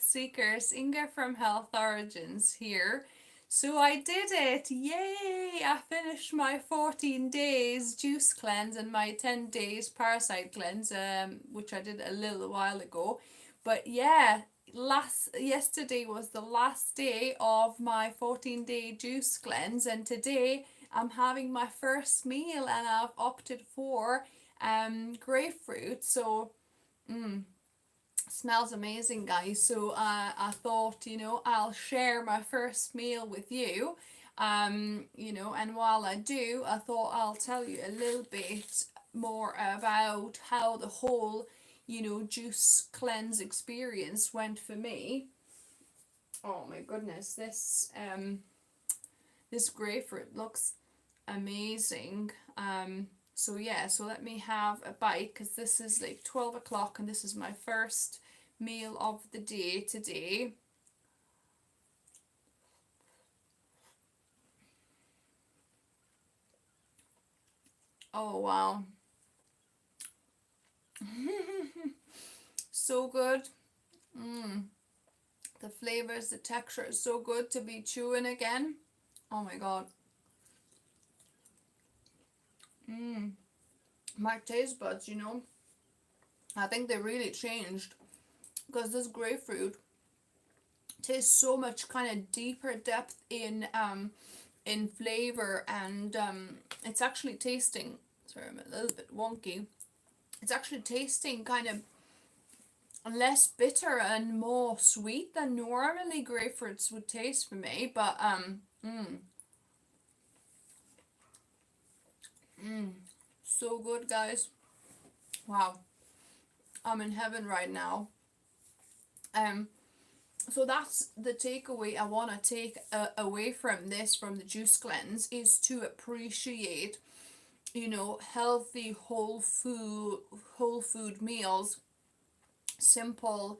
health seekers. Inga from Health Origins here. So I did it! Yay! I finished my 14 days juice cleanse and my 10 days parasite cleanse, which I did a little while ago. But yeah, yesterday was the last day of my 14-day juice cleanse, and today I'm having my first meal, and I've opted for grapefruit. So smells amazing, guys. So I thought, I'll share my first meal with you. And while I do, I thought I'll tell you a little bit more about how the whole, juice cleanse experience went for me. Oh my goodness, this grapefruit looks amazing. So yeah, so let me have a bite, because this is like 12 o'clock and this is my first meal of the day today. Oh wow. So good. The flavors, the texture is so good to be chewing again. Oh my god. My taste buds, I think they really changed, because this grapefruit tastes so much kind of deeper depth in flavor, and it's actually tasting, sorry, I'm a little bit wonky, it's actually tasting kind of less bitter and more sweet than normally grapefruits would taste for me. But so good, guys. Wow, I'm in heaven right now. So that's the takeaway I want to take away from this, from the juice cleanse, is to appreciate, healthy whole food meals, simple,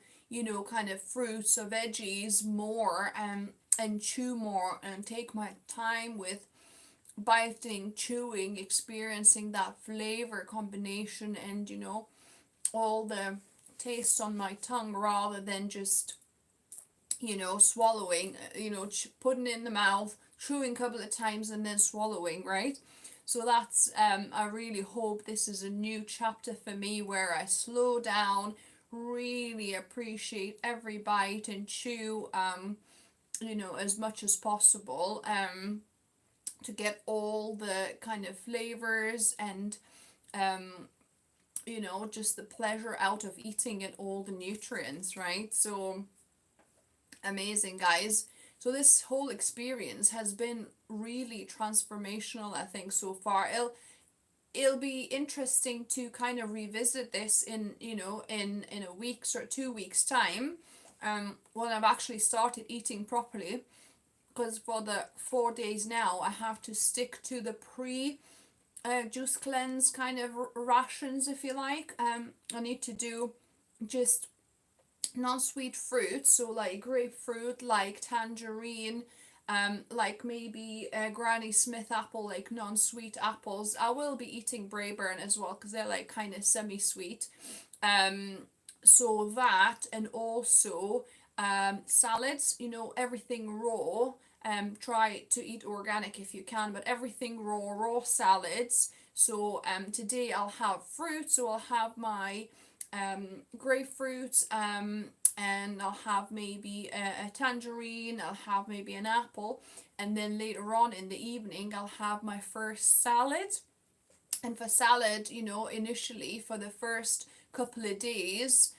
kind of fruits or veggies more, and chew more and take my time with biting, chewing, experiencing that flavor combination, and all the taste on my tongue, rather than just swallowing, putting it in the mouth, chewing a couple of times and then swallowing, right? So that's, I really hope this is a new chapter for me, where I slow down, really appreciate every bite, and chew, as much as possible, to get all the kind of flavors and, just the pleasure out of eating, and all the nutrients, right? So amazing, guys. So this whole experience has been really transformational, I think, so far. It'll be interesting to kind of revisit this in, in a week's or 2 weeks time, when I've actually started eating properly, because for the 4 days now I have to stick to the juice cleanse kind of rations, if you like. I need to do just non-sweet fruits, so like grapefruit, like tangerine, like maybe a Granny Smith apple, like non-sweet apples. I will be eating Braeburn as well, because they're like kind of semi-sweet. So that, and also salads, everything raw. Try to eat organic if you can, but everything raw salads. So today I'll have fruit, so I'll have my grapefruit, and I'll have maybe a tangerine, I'll have maybe an apple, and then later on in the evening I'll have my first salad. And for salad, initially for the first couple of days,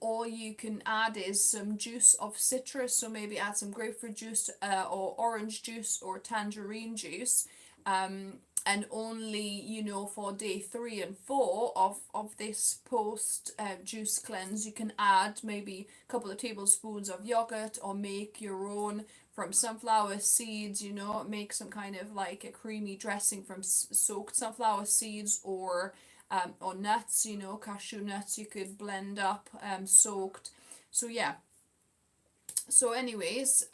all you can add is some juice of citrus, so maybe add some grapefruit juice, or orange juice, or tangerine juice. And only, for day 3 and 4 of this post juice cleanse, you can add maybe a couple of tablespoons of yogurt, or make your own from sunflower seeds, make some kind of like a creamy dressing from soaked sunflower seeds, or nuts, cashew nuts you could blend up, soaked. So yeah, so anyways,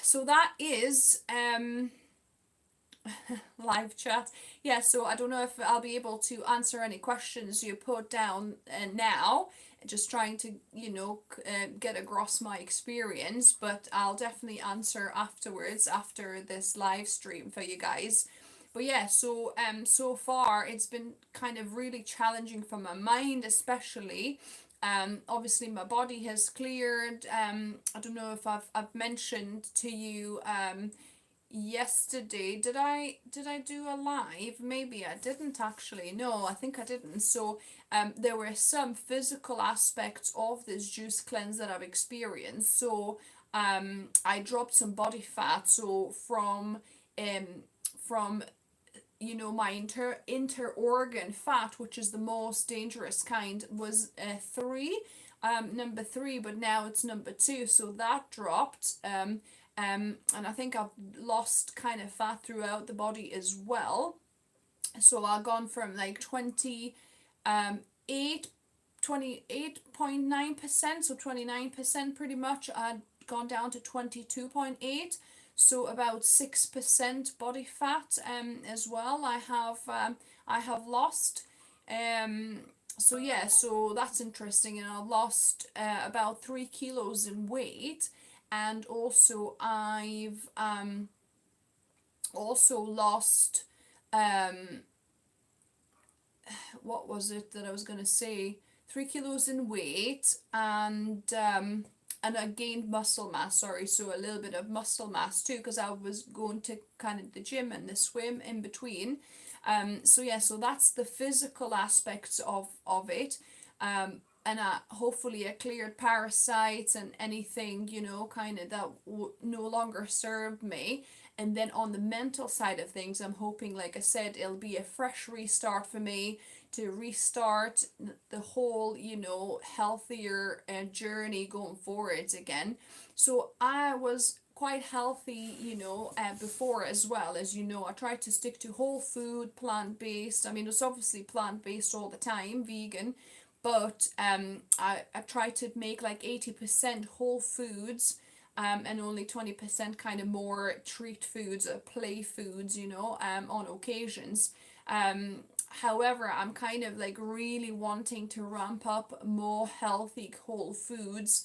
so that is live chat. Yeah, so I don't know if I'll be able to answer any questions you put down now. Just trying to, get across my experience, but I'll definitely answer afterwards after this live stream for you guys. But yeah, so far it's been kind of really challenging for my mind, especially. Obviously my body has cleared. I don't know if I've mentioned to you yesterday. Did I do a live? Maybe I didn't actually. No, I think I didn't. So there were some physical aspects of this juice cleanse that I've experienced. So I dropped some body fat. So um from my inter organ fat, which is the most dangerous kind, was three, number three, but now it's number two, so that dropped. And I think I've lost kind of fat throughout the body as well. So I've gone from like 8 28.9%, so 29% pretty much. I'd gone down to 22.8, so about 6% body fat as well. I have lost. Um so yeah, so that's interesting, and I lost about 3 kilos in weight, and also I've also lost um what was it that I was gonna say? 3 kilos in weight, and I gained muscle mass. Sorry, so a little bit of muscle mass too, because I was going to kind of the gym and the swim in between. So yeah, so that's the physical aspects of it. And hopefully I cleared parasites and anything, kind of that no longer served me. And then on the mental side of things, I'm hoping, like I said, it'll be a fresh restart for me to restart the whole, healthier journey going forwards again. So I was quite healthy, before as well. As you know, I tried to stick to whole food, plant based. I mean, it's obviously plant based all the time, vegan, but I tried to make like 80% whole foods, and only 20% kind of more treat foods or play foods, on occasions. However, I'm kind of like really wanting to ramp up more healthy whole foods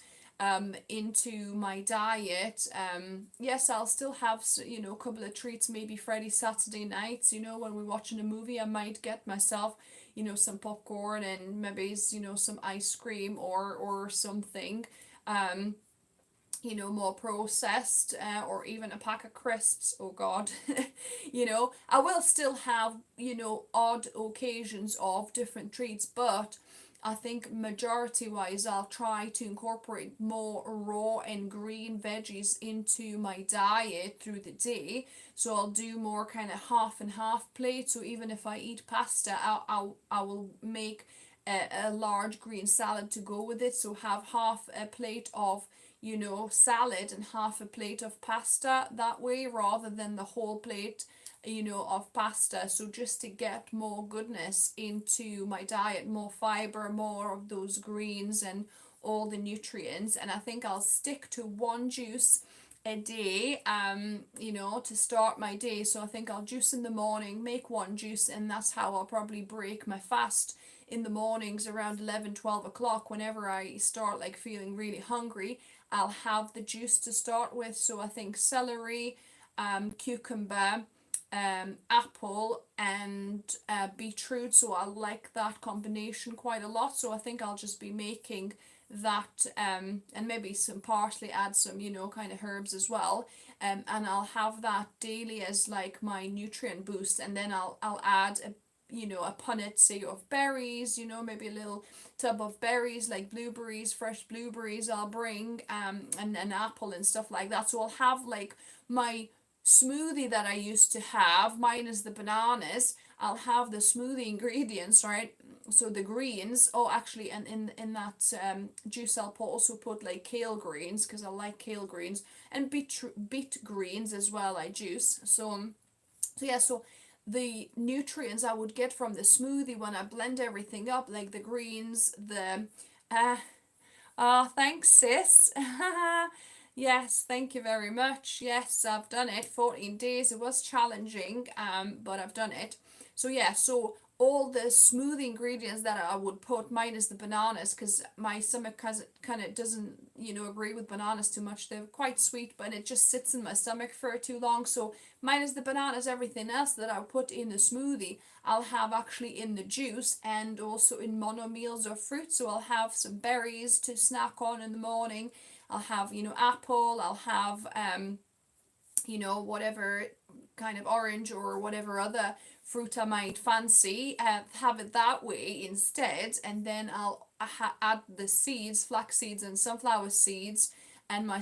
into my diet. Yes, I'll still have, a couple of treats, maybe Friday, Saturday nights, when we're watching a movie, I might get myself, some popcorn and maybe, some ice cream or something. Um, more processed, or even a pack of crisps. Oh God. I will still have, odd occasions of different treats, but I think majority wise I'll try to incorporate more raw and green veggies into my diet through the day. So I'll do more kind of half and half plate. So even if I eat pasta, I will make a large green salad to go with it. So have half a plate of, salad and half a plate of pasta that way, rather than the whole plate, of pasta. So just to get more goodness into my diet, more fiber, more of those greens and all the nutrients. And I think I'll stick to one juice a day, to start my day. So I think I'll juice in the morning, make one juice, and that's how I'll probably break my fast in the mornings around 11, 12 o'clock. Whenever I start like feeling really hungry, I'll have the juice to start with. So I think celery, cucumber, apple, and beetroot. So I like that combination quite a lot. So I think I'll just be making that, and maybe some parsley, add some, kind of herbs as well. And I'll have that daily as like my nutrient boost. And then I'll add a punnet, say, of berries, maybe a little tub of berries like blueberries, fresh blueberries I'll bring, and an apple and stuff like that. So I'll have like my smoothie that I used to have, minus the bananas. I'll have the smoothie ingredients, right? So the greens. Oh, actually, and in that juice, I'll also put like kale greens, because I like kale greens, and beet greens as well. I juice. So yeah, so the nutrients I would get from the smoothie when I blend everything up, like the greens, the uh thanks sis. Yes, thank you very much. Yes, I've done it. 14 days. It was challenging, but I've done it. So yeah, so all the smoothie ingredients that I would put minus the bananas because my stomach kind of doesn't, agree with bananas too much. They're quite sweet, but it just sits in my stomach for too long. So minus the bananas, everything else that I put in the smoothie, I'll have actually in the juice and also in mono meals or fruit. So I'll have some berries to snack on in the morning. I'll have, apple, I'll have, whatever kind of orange or whatever other fruit I might fancy, have it that way instead, and then I'll add the seeds, flax seeds and sunflower seeds, and my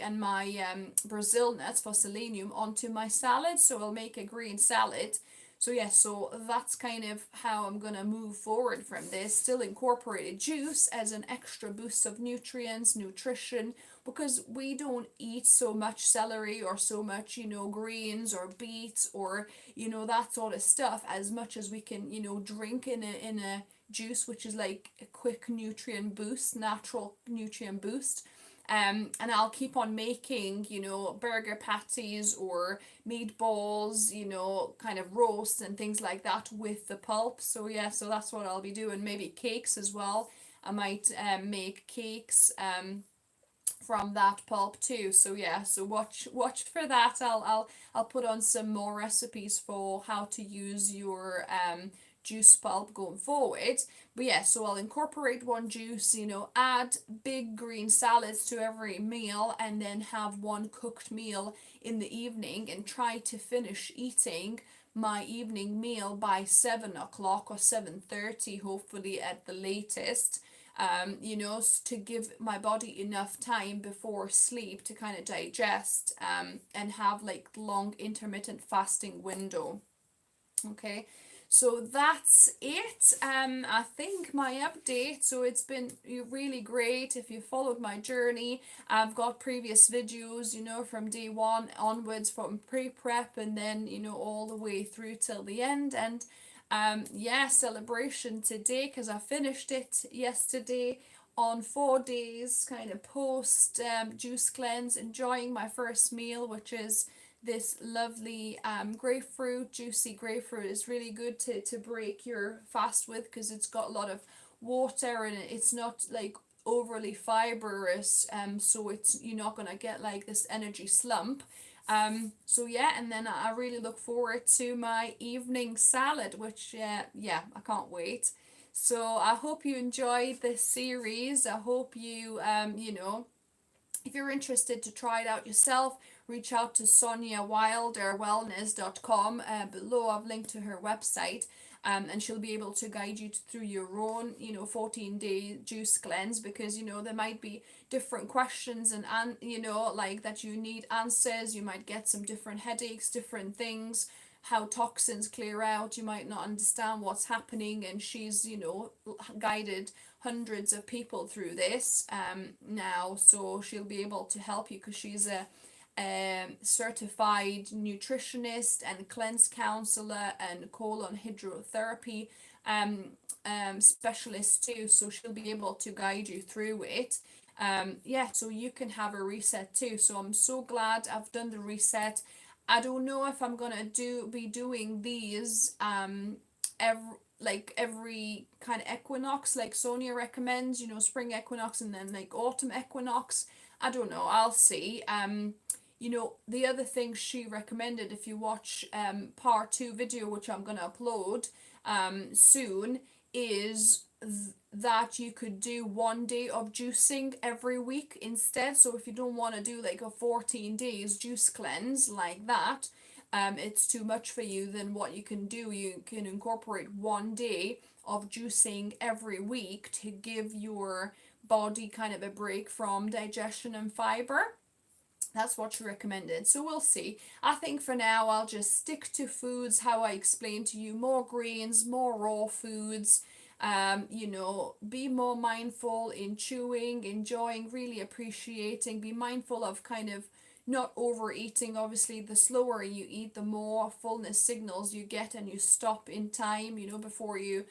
and my Brazil nuts for selenium onto my salad. So I'll make a green salad. So yeah, so that's kind of how I'm gonna move forward from this. Still incorporated juice as an extra boost of nutrients, nutrition, because we don't eat so much celery or so much, greens or beets or, that sort of stuff as much as we can, drink in a juice, which is like a quick nutrient boost, natural nutrient boost. And I'll keep on making, burger patties or meatballs, kind of roasts and things like that with the pulp. So yeah, so that's what I'll be doing. Maybe cakes as well. I might make cakes from that pulp too. So yeah, so watch for that. I'll put on some more recipes for how to use your juice pulp going forward. But yeah, so I'll incorporate one juice, add big green salads to every meal, and then have one cooked meal in the evening, and try to finish eating my evening meal by 7 o'clock or 7:30, hopefully at the latest. To give my body enough time before sleep to kind of digest, and have like long intermittent fasting window. Okay, so that's it. I think my update. So it's been really great if you followed my journey. I've got previous videos, from day one onwards, from pre-prep and then, all the way through till the end. And yeah, celebration today because I finished it yesterday on 4 days, kind of post juice cleanse, enjoying my first meal, which is this lovely grapefruit. Juicy grapefruit is really good to break your fast with because it's got a lot of water in it. It's not like overly fibrous, so it's you're not gonna get like this energy slump. So yeah, and then I really look forward to my evening salad, which yeah, I can't wait. So I hope you enjoyed this series. I hope you if you're interested to try it out yourself, reach out to Sonya Wilder Wellness.com. Below, I've linked to her website, and she'll be able to guide you through your own, 14-day juice cleanse because, there might be different questions and, like that you need answers. You might get some different headaches, different things, how toxins clear out. You might not understand what's happening, and she's, guided hundreds of people through this now, so she'll be able to help you because she's a certified nutritionist and cleanse counselor and colon hydrotherapy specialist too, so she'll be able to guide you through it. Yeah, so you can have a reset too. So I'm so glad I've done the reset. I don't know if I'm gonna be doing these every every kind of equinox like Sonia recommends, spring equinox and then like autumn equinox. I don't know, I'll see. The other thing she recommended, if you watch part two video, which I'm gonna upload soon, is that you could do 1 day of juicing every week instead. So if you don't want to do like a 14 days juice cleanse like that, it's too much for you, then what you can do, you can incorporate 1 day of juicing every week to give your body kind of a break from digestion and fiber. That's what she recommended. So we'll see. I think for now I'll just stick to foods how I explained to you, more greens, more raw foods. Be more mindful in chewing, enjoying, really appreciating, be mindful of kind of not overeating. Obviously, the slower you eat, the more fullness signals you get, and you stop in time, before you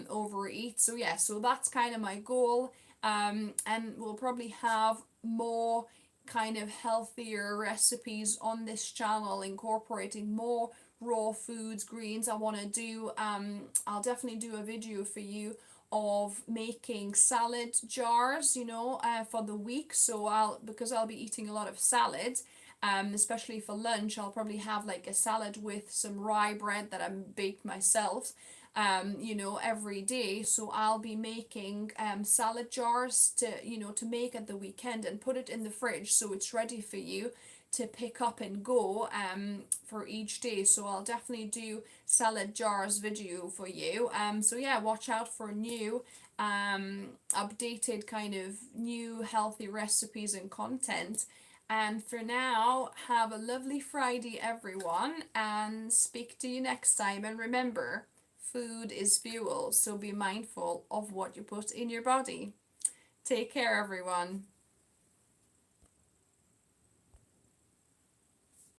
overeat. So yeah, so that's kind of my goal. And we'll probably have more kind of healthier recipes on this channel, incorporating more raw foods, greens. I want to do, I'll definitely do a video for you of making salad jars, for the week. So because I'll be eating a lot of salad, especially for lunch, I'll probably have like a salad with some rye bread that I baked myself, every day. So I'll be making salad jars to make at the weekend and put it in the fridge so it's ready for you to pick up and go for each day. So I'll definitely do salad jars video for you. So yeah, watch out for new updated kind of new healthy recipes and content. And for now, have a lovely Friday, everyone, and speak to you next time. And remember, food is fuel, so be mindful of what you put in your body. Take care, everyone.